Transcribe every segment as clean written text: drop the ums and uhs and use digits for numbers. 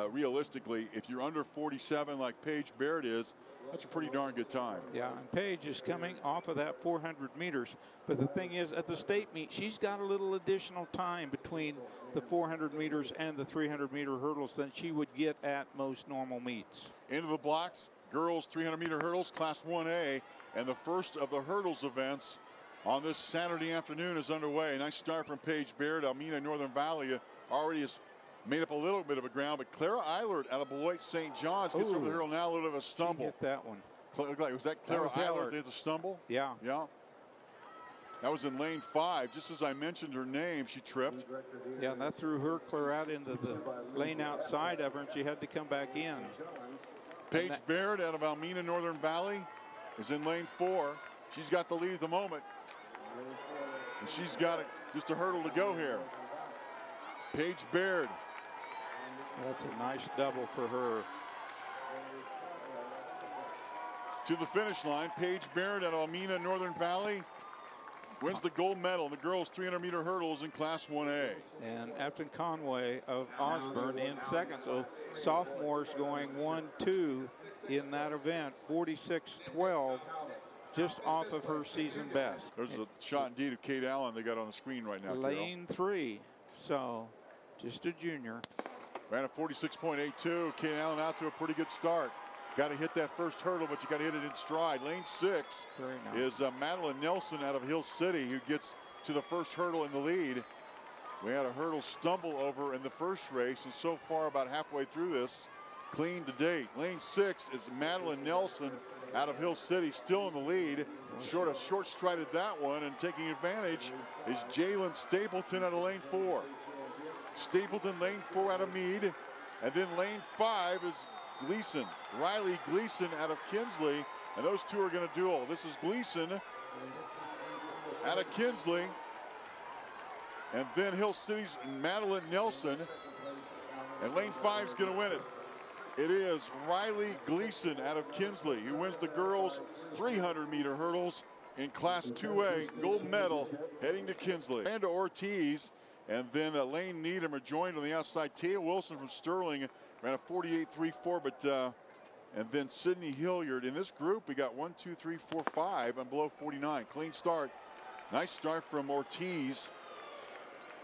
Realistically, if you're under 47 like Paige Baird is, that's a pretty darn good time. Yeah, and Paige is coming off of that 400 meters. But the thing is, at the state meet, she's got a little additional time between the 400 meters and the 300-meter hurdles than she would get at most normal meets. Into the blocks, girls 300-meter hurdles, Class 1A, and the first of the hurdles events on this Saturday afternoon is underway. A nice start from Paige Baird. Almena Northern Valley already has made up a little bit of a ground, but Clara Eilert out of Beloit St. John's gets over the hurdle now, a little bit of a stumble. She hit that one. Was that Clara Eilert did the stumble? Yeah. Yeah. That was in lane 5. Just as I mentioned her name, she tripped. Yeah, and that threw her clear out into the lane outside of her, and she had to come back in. Paige Baird out of Almena Northern Valley is in lane 4. She's got the lead at the moment. And she's got just a hurdle to go here. Paige Baird. That's a nice double for her. To the finish line, Paige Baird out of Almena Northern Valley wins the gold medal in the girls 300-meter hurdles in Class 1A. And Afton Conway of Osborne in second. So sophomores going 1-2 in that event, 46-12, just off of her season best. There's a shot indeed of Kate Allen they got on the screen right now. Lane 3, so just a junior. Ran a 46.82. Kate Allen out to a pretty good start. Got to hit that first hurdle, but you got to hit it in stride. Lane 6 is Madeline Nelson out of Hill City, who gets to the first hurdle in the lead. We had a hurdle stumble over in the first race, and so far about halfway through this, clean to date. Lane 6 is Madeline Nelson out of Hill City, still in the lead. Short-strided that one, and taking advantage is Jalen Stapleton out of lane 4. Stapleton, lane 4 out of Meade. And then lane 5 is Gleason, Riley Gleason out of Kinsley. And those two are going to duel. This is Gleason out of Kinsley. And then Hill City's Madeline Nelson. And lane 5 is going to win it. It is Riley Gleason out of Kinsley who wins the girls 300-meter hurdles in Class 2A. Gold medal heading to Kinsley. Amanda Ortiz and then Lane Needham are joined on the outside. Tia Wilson from Sterling ran a 48.34, but and then Sydney Hilliard. In this group, we got 1, 2, 3, 4, 5 and below 49. Clean start. Nice start from Ortiz.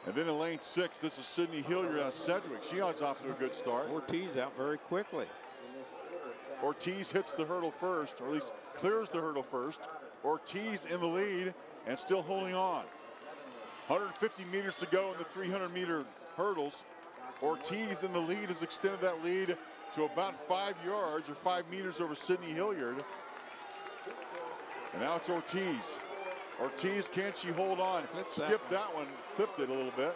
And then in lane 6, this is Sydney Hilliard out of Sedgwick. She is off to a good start. Ortiz out very quickly. Ortiz hits the hurdle first, or at least clears the hurdle first. Ortiz in the lead and still holding on. 150 meters to go in the 300-meter hurdles. Ortiz in the lead has extended that lead to about 5 yards or 5 meters over Sydney Hilliard. And now it's Ortiz. Ortiz, can she hold on? Skipped that one, clipped it a little bit.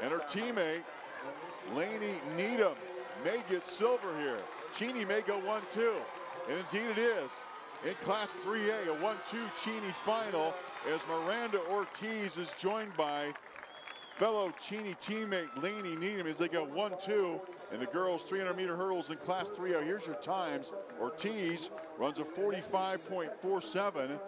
And her teammate, Laney Needham, may get silver here. Cheney may go 1-2. And indeed it is. In Class 3A, a 1-2 Cheney final as Miranda Ortiz is joined by fellow Cheney teammate Laney Needham as they go 1-2 in the girls 300-meter hurdles in Class 3A. Here's your times. Ortiz runs a 45.47, and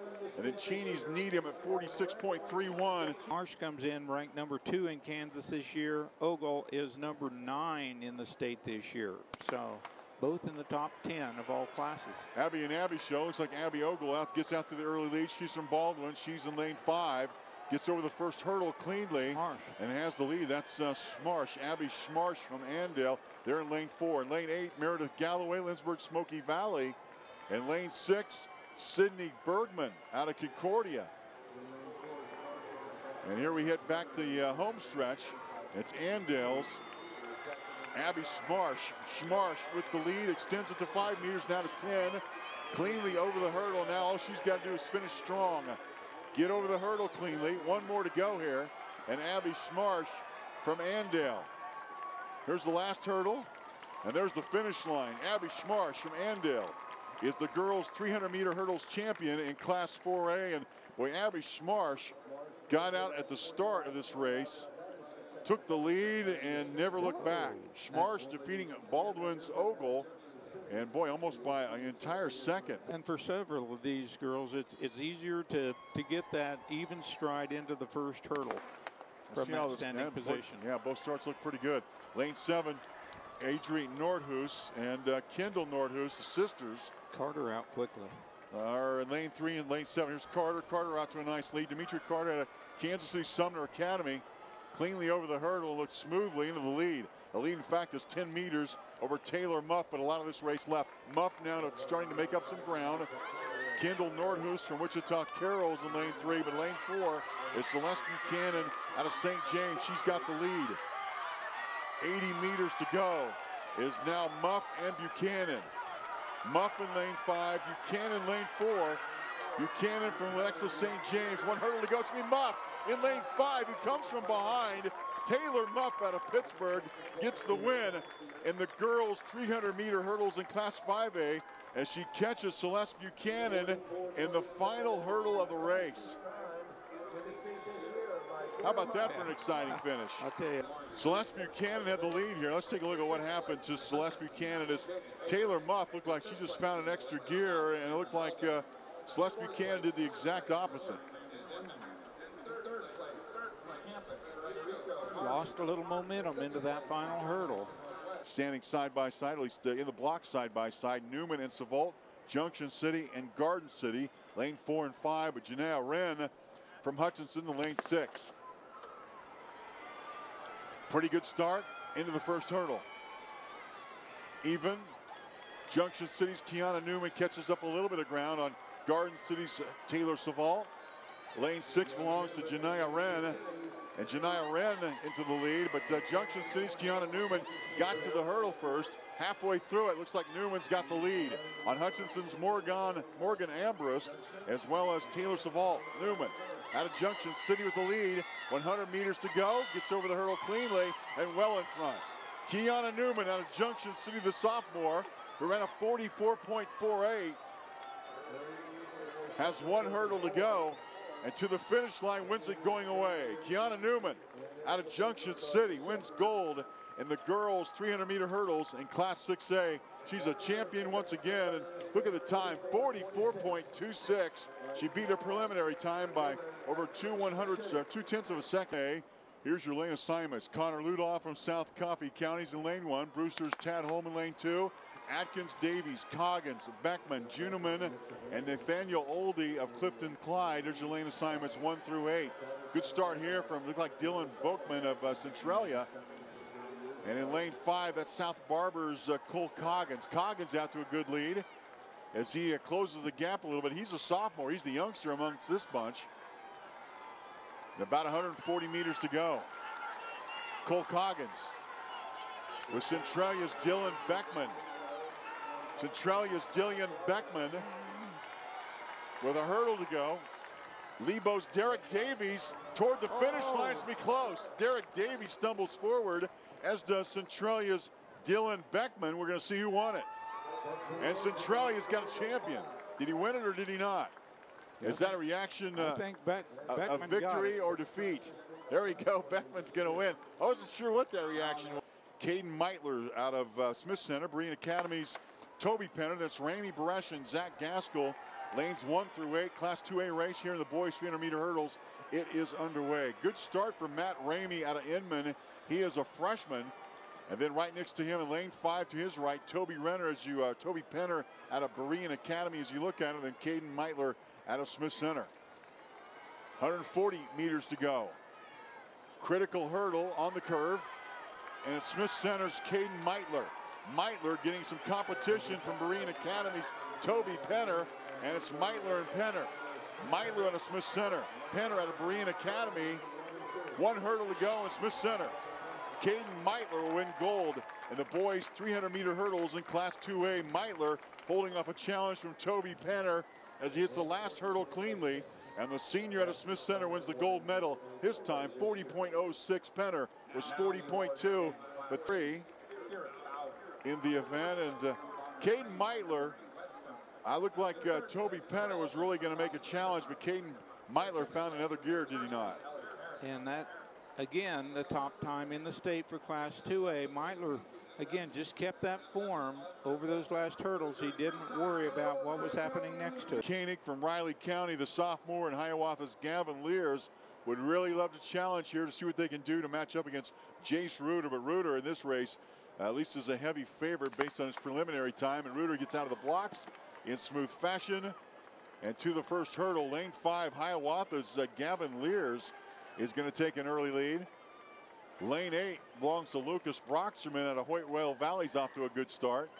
then Cheney's Needham at 46.31. Marsh comes in ranked number 2 in Kansas this year. Ogle is number 9 in the state this year. So both in the top 10 of all classes. Abby and Abby show. Looks like Abby Ogle gets out to the early lead. She's from Baldwin. She's in lane 5. Gets over the first hurdle cleanly and has the lead. That's Schmarsh, Abby Schmarsh from Andale. They're in lane 4. In lane 8, Meredith Galloway, Lindsborg Smoky Valley. In lane 6, Sydney Bergman out of Concordia. And here we hit back the home stretch. It's Andale's Abby Schmarsh. Schmarsh with the lead, extends it to 5 meters, now to 10. Cleanly over the hurdle. Now all she's got to do is finish strong. Get over the hurdle cleanly. One more to go here. And Abby Schmarsh from Andale. Here's the last hurdle. And there's the finish line. Abby Schmarsh from Andale is the girls 300-meter hurdles champion in Class 4A. And boy, Abby Schmarsh got out at the start of this race, took the lead, and never looked back. Schmarsh defeating Baldwin's Ogle. And boy, almost by an entire second. And for several of these girls, it's easier to get that even stride into the first hurdle from that standing position. Yeah, both starts look pretty good. Lane 7, Adrienne Nordhus and Kendall Nordhus, the sisters. Carter out quickly. Are in lane 3 and lane 7. Here's Carter. Carter out to a nice lead. Dimitri Carter out of Kansas City Sumner Academy. Cleanly over the hurdle and looks smoothly into the lead. The lead, in fact, is 10 meters over Taylor Muff, but a lot of this race left. Muff now starting to make up some ground. Kendall Nordhus from Wichita Carroll's in lane 3, but lane 4 is Celeste Buchanan out of St. James. She's got the lead. 80 meters to go is now Muff and Buchanan. Muff in lane 5, Buchanan lane 4. Buchanan from Alexis St. James. One hurdle to go. It's going to be Muff in lane 5, who comes from behind. Taylor Muff out of Pittsburgh gets the win in the girls' 300-meter hurdles in Class 5A as she catches Celeste Buchanan in the final hurdle of the race. How about that for an exciting finish? I'll tell you. Celeste Buchanan had the lead here. Let's take a look at what happened to Celeste Buchanan as Taylor Muff looked like she just found an extra gear, and it looked like Celeste Buchanan did the exact opposite. Lost a little momentum into that final hurdle. Standing side by side, at least in the block side by side, Newman and Savolt, Junction City and Garden City, lane 4 and 5, but Janelle Wren from Hutchinson to lane 6. Pretty good start into the first hurdle. Even. Junction City's Kiana Newman catches up a little bit of ground on Garden City's Taylor Savolt. Lane 6 belongs to Janaya Wren. And Janaya Wren into the lead, but Junction City's Kiana Newman got to the hurdle first. Halfway through it, looks like Newman's got the lead on Hutchinson's Morgan Ambrust, as well as Taylor Savolt. Newman out of Junction City with the lead. 100 meters to go, gets over the hurdle cleanly and well in front. Kiana Newman out of Junction City, the sophomore, who ran a 44.48, has one hurdle to go. And to the finish line, wins it going away. Kiana Newman out of Junction City wins gold in the girls' 300-meter hurdles in Class 6A. She's a champion once again. And look at the time, 44.26. She beat her preliminary time by over 2/10 of a second. Here's your lane assignments. Connor Ludoff from South Coffee County's in lane 1. Brewster's Tad Holm in lane 2. Atkins, Davies, Coggins, Beckman, Juneman, and Nathaniel Oldie of Clifton Clyde. There's your lane assignments 1 through 8. Good start here from, look like Dylan Boakman of Centralia. And in lane 5, that's South Barber's Cole Coggins. Coggins out to a good lead as he closes the gap a little bit. He's a sophomore. He's the youngster amongst this bunch. And about 140 meters to go. Cole Coggins with Centralia's Dylan Beckman. Centralia's Dillian Beckman with a hurdle to go. Lebo's Derek Davies toward the finish line to be close. Derek Davies stumbles forward, as does Centralia's Dylan Beckman. We're going to see who won it. And Centralia's got a champion. Did he win it or did he not? Is that a reaction, I think a victory or defeat? There we go. Beckman's going to win. I wasn't sure what that reaction was. Caden Meitler out of Smith Center, Berean Academy's Toby Penner. That's Ramey Baresh and Zach Gaskell. Lanes 1 through 8, Class 2A race here in the boys 300-meter hurdles. It is underway. Good start for Matt Ramey out of Inman. He is a freshman. And then right next to him in lane 5 to his right, Toby Penner out of Berean Academy as you look at it, and Caden Meitler out of Smith Center. 140 meters to go. Critical hurdle on the curve. And it's Smith Center's Caden Meitler. Meitler getting some competition from Berean Academy's Toby Penner, and it's Meitler and Penner. Meitler out of Smith Center. Penner out of Berean Academy. One hurdle to go in Smith Center. Caden Meitler will win gold in the boys 300-meter hurdles in Class 2A. Meitler holding off a challenge from Toby Penner as he hits the last hurdle cleanly. And the senior out of Smith Center wins the gold medal. His time, 40.06. Penner was 40.2, but 3 in the event. And Caden Meitler, I looked like Toby Penner was really going to make a challenge, but Caden Meitler found another gear, did he not? And that, again, the top time in the state for Class 2A. Meitler, again, just kept that form over those last hurdles. He didn't worry about what was happening next to him. Koenig from Riley County, the sophomore, and Hiawatha's Gavin Lears would really love to challenge here to see what they can do to match up against Jace Reuter. But Reuter in this race at least is a heavy favorite based on his preliminary time. And Reuter gets out of the blocks in smooth fashion. And to the first hurdle, lane 5, Hiawatha's Gavin Lears is going to take an early lead. Lane 8 belongs to Lucas Broxterman out of Hoyt-Whale Valley's off to a good start.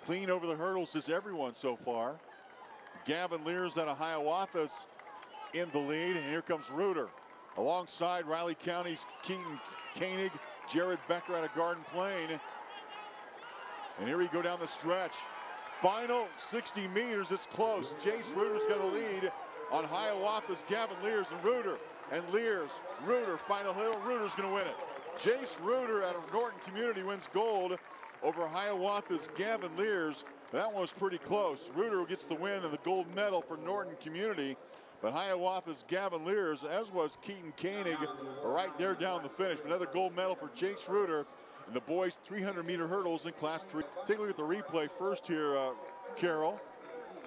Clean over the hurdles is everyone so far. Gavin Lears out of Hiawatha's in the lead, and here comes Reuter. Alongside Riley County's Keaton Koenig, Jared Becker out of Garden Plain. And here we go down the stretch. Final 60 meters, it's close. Jace Reuter's got the lead on Hiawatha's Gavin Lears and Reuter. And Lears, Reuter, final hurdle, Reuter's gonna win it. Jace Reuter out of Norton Community wins gold over Hiawatha's Gavin Lears. That one was pretty close. Reuter gets the win and the gold medal for Norton Community. But Hiawatha's Gavin Lears, as was Keaton Koenig, right there down the finish. Another gold medal for Jace Reuter in the boys 300-meter hurdles in Class 3. Take a look at the replay first here, Carol.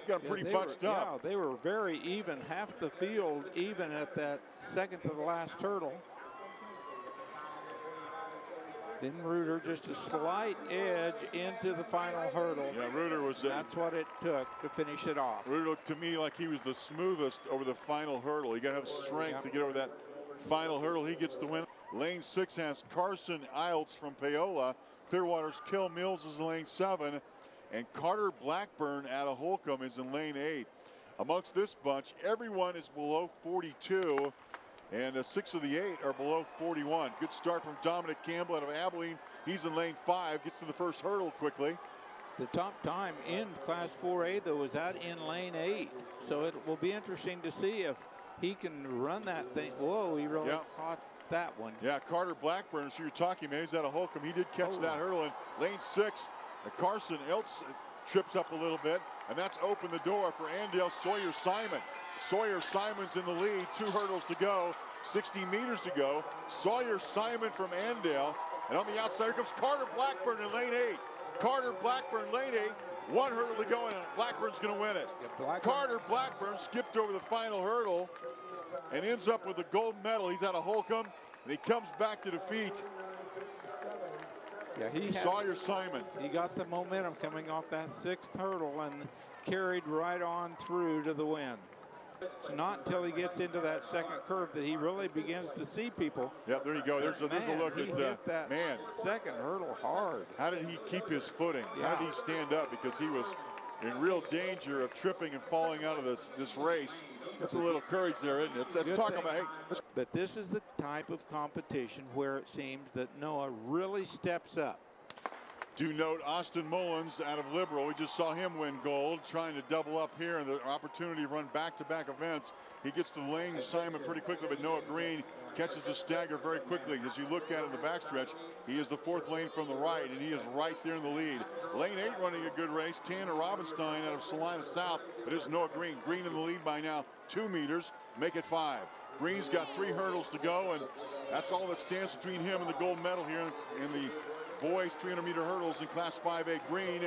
Got them pretty bunched up. Yeah, they were very even, half the field even at that second to the last hurdle. Then Reuter just a slight edge into the final hurdle. Yeah, Reuter was. That's what it took to finish it off. Reuter looked to me like he was the smoothest over the final hurdle. You got to have strength to get over that final hurdle. He gets the win. Lane 6 has Carson Iltz from Paola. Clearwater's Kill Mills is in lane 7. And Carter Blackburn out of Holcomb is in lane 8. Amongst this bunch, everyone is below 42. And 6 of the 8 are below 41. Good start from Dominic Campbell out of Abilene. He's in lane 5, gets to the first hurdle quickly. The top time in Class 4A, though, was that in lane 8. So it will be interesting to see if he can run that thing. Whoa, he really caught that one. Yeah, Carter Blackburn, so you're talking, man, he's out of Holcomb. He did catch that hurdle in lane 6. Carson Iltz trips up a little bit, and that's opened the door for Andale Sawyer Simon. Sawyer Simon's in the lead, 2 hurdles to go, 60 meters to go. Sawyer Simon from Andale, and on the outside here comes Carter Blackburn in lane 8. Carter Blackburn, lane 8, 1 hurdle to go, and Blackburn's going to win it. Yeah, Carter Blackburn skipped over the final hurdle and ends up with the gold medal. He's out of Holcomb, and he comes back to defeat Sawyer Simon. He got the momentum coming off that 6th hurdle and carried right on through to the win. It's not until he gets into that second curve that he really begins to see people. Yeah, there you go. There's a look at that second hurdle hard. How did he keep his footing? Yeah. How did he stand up? Because he was in real danger of tripping and falling out of this race. That's a little courage there, isn't it? Let's talk about, but this is the type of competition where it seems that Noah really steps up. Do note Austin Mullins out of Liberal. We just saw him win gold, trying to double up here and the opportunity to run back-to-back events. He gets to the lane assignment pretty quickly, but Noah Green catches the stagger very quickly. As you look at it in the backstretch, he is the 4th lane from the right, and he is right there in the lead. Lane 8 running a good race. Tanner Robinstein out of Salina South, but it's Noah Green. Green in the lead by now, 2 meters, make it 5. Green's got 3 hurdles to go, and that's all that stands between him and the gold medal here in the boys 300-meter hurdles in Class 5A. Green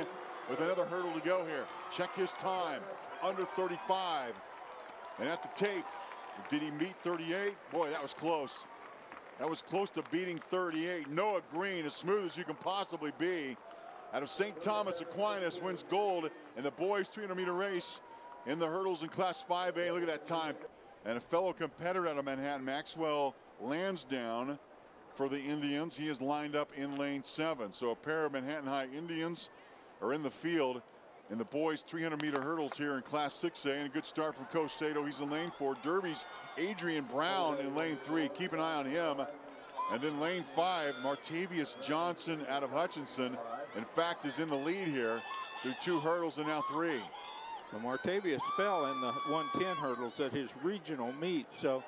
with another hurdle to go here. Check his time, under 35. And at the tape, did he meet 38? Boy, that was close. That was close to beating 38. Noah Green, as smooth as you can possibly be, out of St. Thomas Aquinas, wins gold in the boys 300-meter race in the hurdles in Class 5A. Look at that time. And a fellow competitor out of Manhattan, Maxwell Lansdowne, for the Indians. He is lined up in lane 7. So a pair of Manhattan High Indians are in the field in the boys 300-meter hurdles here in Class 6A. And a good start from Coach Sato. He's in lane 4. Derby's Adrian Brown in lane 3. Keep an eye on him. And then lane 5, Martavius Johnson out of Hutchinson, in fact, is in the lead here through 2 hurdles and now 3. Well, Martavius fell in the 110 hurdles at his regional meet. So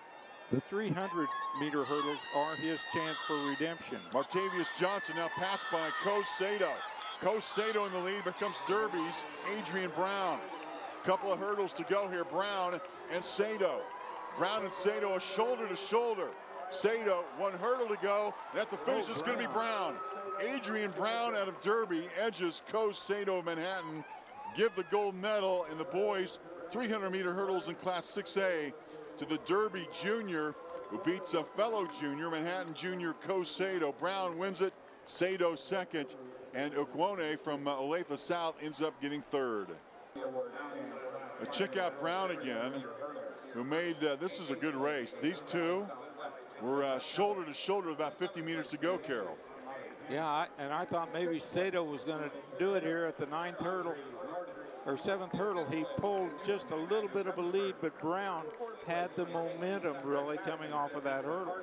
the 300-meter hurdles are his chance for redemption. Martavius Johnson now passed by Coach Sato. Coach Sato in the lead, becomes Derby's Adrian Brown. Couple of hurdles to go here, Brown and Sato. Brown and Sato are shoulder to shoulder. Sato, 1 hurdle to go, and at the finish is going to be Brown. Adrian Brown out of Derby edges Coach Sato of Manhattan, give the gold medal in the boys 300-meter hurdles in Class 6A to the Derby junior, who beats a fellow junior, Manhattan junior Coach Sato. Brown wins it, Sato second, And Okwone from Olathe South ends up getting third. Check out Brown again, who made, this is a good race. These two were shoulder to shoulder with about 50 meters to go, Carol. Yeah, and I thought maybe Sato was going to do it here at the 9th hurdle or 7th hurdle. He pulled just a little bit of a lead, but Brown had the momentum really coming off of that hurdle.